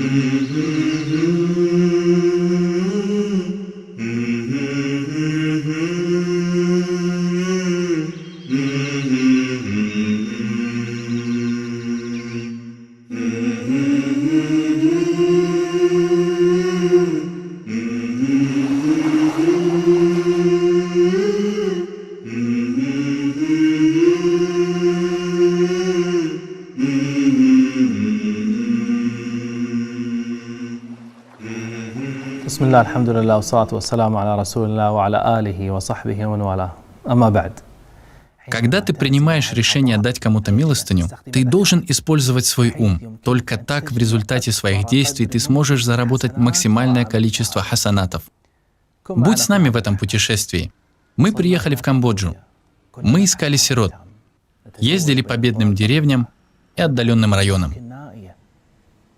بسم الله الحمد لله والصلاة والسلام على رسول الله وعلى آله وصحبه ومن والاه. أما بعد. Когда ты принимаешь решение дать кому-то милостыню, ты должен использовать свой ум. Только так в результате своих действий ты сможешь заработать максимальное количество хасанатов. Будь с нами в этом путешествии. Мы приехали в Камбоджу. Мы искали сирот. Ездили по бедным деревням и отдаленным районам.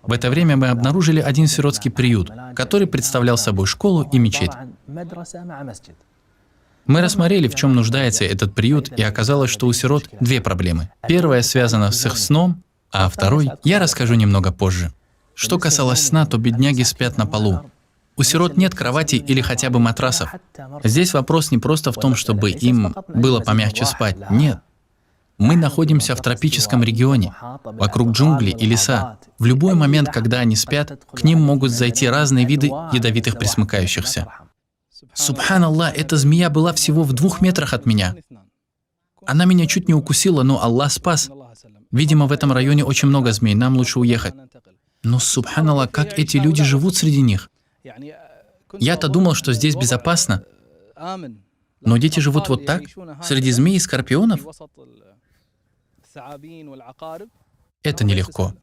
В это время мы обнаружили один сиротский приют, который представлял собой школу и мечеть. Мы рассмотрели, в чем нуждается этот приют, и оказалось, что у сирот две проблемы. Первая связана с их сном, а второй я расскажу немного позже. Что касалось сна, то бедняги спят на полу. У сирот нет кровати или хотя бы матрасов. Здесь вопрос не просто в том, чтобы им было помягче спать. Нет. Мы находимся в тропическом регионе, вокруг джунглей и леса. В любой момент, когда они спят, к ним могут зайти разные виды ядовитых пресмыкающихся. Субханаллах, эта змея была всего в 2 метрах от меня. Она меня чуть не укусила, но Аллах спас. Видимо, в этом районе очень много змей, нам лучше уехать. Но, субханаллах, как эти люди живут среди них? Я-то думал, что здесь безопасно. Но дети живут вот так, среди змей и скорпионов? Это нелегко.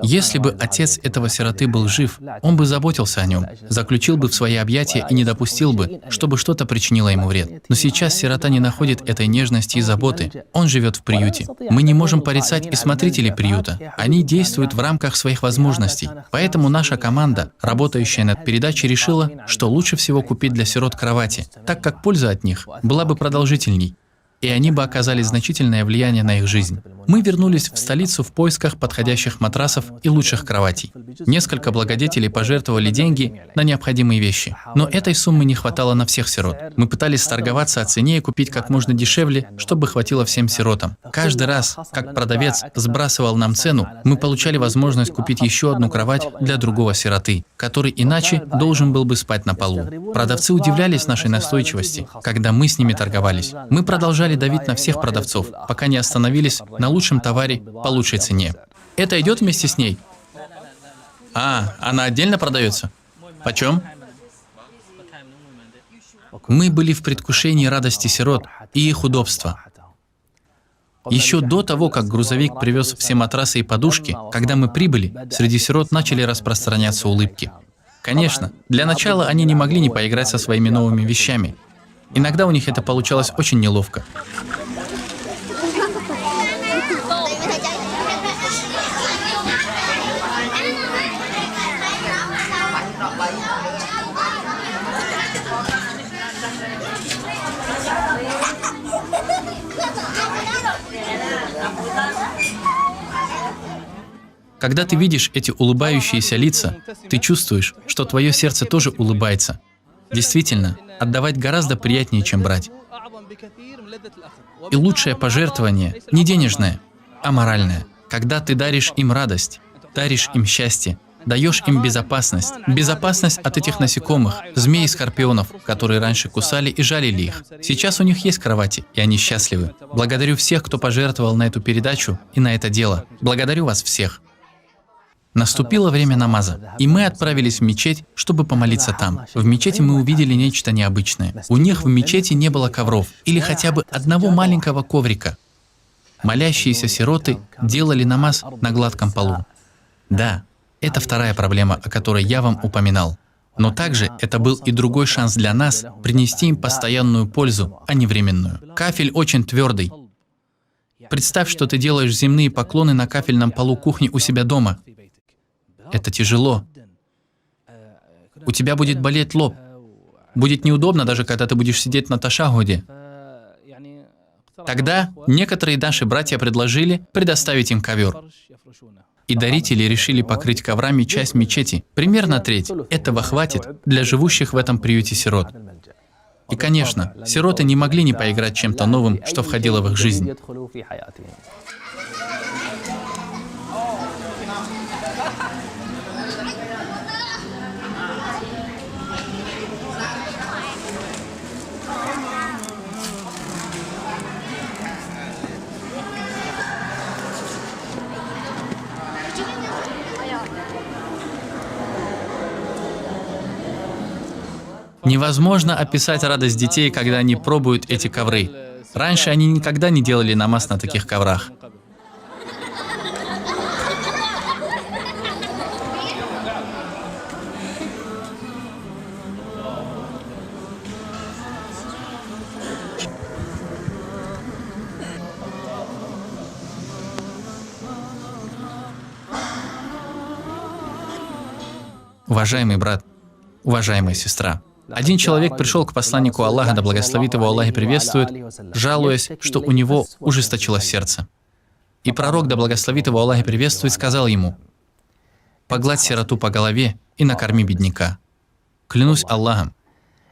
Если бы отец этого сироты был жив, он бы заботился о нем, заключил бы в свои объятия и не допустил бы, чтобы что-то причинило ему вред. Но сейчас сирота не находит этой нежности и заботы. Он живет в приюте. Мы не можем порицать и смотрителей приюта. Они действуют в рамках своих возможностей. Поэтому наша команда, работающая над передачей, решила, что лучше всего купить для сирот кровати, так как польза от них была бы продолжительней, и они бы оказали значительное влияние на их жизнь. Мы вернулись в столицу в поисках подходящих матрасов и лучших кроватей. Несколько благодетелей пожертвовали деньги на необходимые вещи, но этой суммы не хватало на всех сирот. Мы пытались торговаться о цене и купить как можно дешевле, чтобы хватило всем сиротам. Каждый раз, как продавец сбрасывал нам цену, мы получали возможность купить еще одну кровать для другого сироты, который иначе должен был бы спать на полу. Продавцы удивлялись нашей настойчивости, когда мы с ними торговались. Мы продолжали давить на всех продавцов, пока не остановились на лучшем товаре по лучшей цене. Это идет вместе с ней? Она отдельно продается? Почем? Мы были в предвкушении радости сирот и их удобства. Еще до того, как грузовик привез все матрасы и подушки, когда мы прибыли, среди сирот начали распространяться улыбки. Конечно, для начала они не могли не поиграть со своими новыми вещами. Иногда у них это получалось очень неловко. Когда ты видишь эти улыбающиеся лица, ты чувствуешь, что твое сердце тоже улыбается. Действительно, отдавать гораздо приятнее, чем брать. И лучшее пожертвование не денежное, а моральное. Когда ты даришь им радость, даришь им счастье, даешь им безопасность. Безопасность от этих насекомых, змей и скорпионов, которые раньше кусали и жалили их. Сейчас у них есть кровати, и они счастливы. Благодарю всех, кто пожертвовал на эту передачу и на это дело. Благодарю вас всех. Наступило время намаза, и мы отправились в мечеть, чтобы помолиться там. В мечети мы увидели нечто необычное. У них в мечети не было ковров, или хотя бы одного маленького коврика. Молящиеся сироты делали намаз на гладком полу. Да, это вторая проблема, о которой я вам упоминал. Но также это был и другой шанс для нас принести им постоянную пользу, а не временную. Кафель очень твердый. Представь, что ты делаешь земные поклоны на кафельном полу кухни у себя дома. Это тяжело. У тебя будет болеть лоб. Будет неудобно, даже когда ты будешь сидеть на ташахуде. Тогда некоторые наши братья предложили предоставить им ковер. И дарители решили покрыть коврами часть мечети, примерно треть. Этого хватит для живущих в этом приюте сирот. И, конечно, сироты не могли не поиграть чем-то новым, что входило в их жизнь. Невозможно описать радость детей, когда они пробуют эти ковры. Раньше они никогда не делали намаз на таких коврах. Уважаемый брат, уважаемая сестра, один человек пришел к посланнику Аллаха, да благословит его Аллах и приветствует, жалуясь, что у него ужесточилось сердце. И пророк, да благословит его Аллах и приветствует, сказал ему: «Погладь сироту по голове и накорми бедняка». Клянусь Аллахом,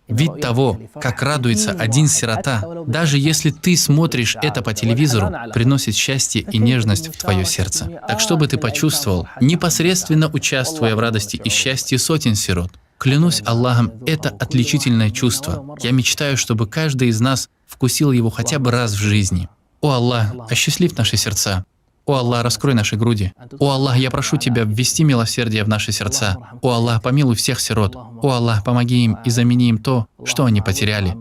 вид того, как радуется один сирота, даже если ты смотришь это по телевизору, приносит счастье и нежность в твое сердце. Так чтобы ты почувствовал, непосредственно участвуя в радости и счастье сотен сирот. Клянусь Аллахом, это отличительное чувство. Я мечтаю, чтобы каждый из нас вкусил его хотя бы раз в жизни. О Аллах, осчастлив наши сердца. О Аллах, раскрой наши груди. О Аллах, я прошу Тебя ввести милосердие в наши сердца. О Аллах, помилуй всех сирот. О Аллах, помоги им и замени им то, что они потеряли.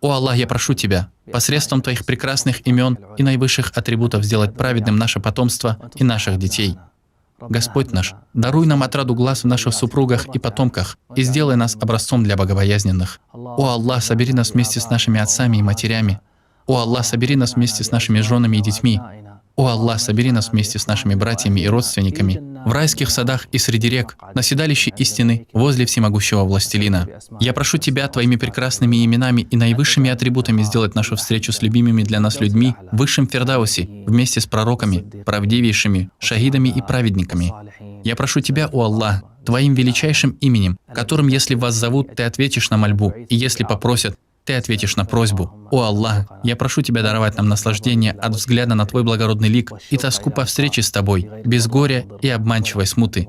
О Аллах, я прошу Тебя, посредством Твоих прекрасных имен и наивысших атрибутов сделать праведным наше потомство и наших детей. Господь наш, даруй нам отраду глаз в наших супругах и потомках и сделай нас образцом для богобоязненных. О Аллах, собери нас вместе с нашими отцами и матерями. О Аллах, собери нас вместе с нашими женами и детьми. О Аллах, собери нас вместе с нашими братьями и родственниками в райских садах и среди рек, на седалище истины, возле всемогущего властелина. Я прошу Тебя Твоими прекрасными именами и наивысшими атрибутами сделать нашу встречу с любимыми для нас людьми в высшем Фирдаусе, вместе с пророками, правдивейшими, шахидами и праведниками. Я прошу Тебя, о Аллах, Твоим величайшим именем, которым, если вас зовут, Ты ответишь на мольбу, и если попросят, Ты ответишь на просьбу. О Аллах, я прошу Тебя даровать нам наслаждение от взгляда на Твой благородный лик и тоску по встрече с Тобой, без горя и обманчивой смуты.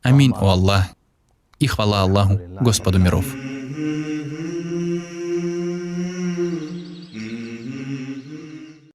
Аминь, о Аллах, и хвала Аллаху, Господу миров.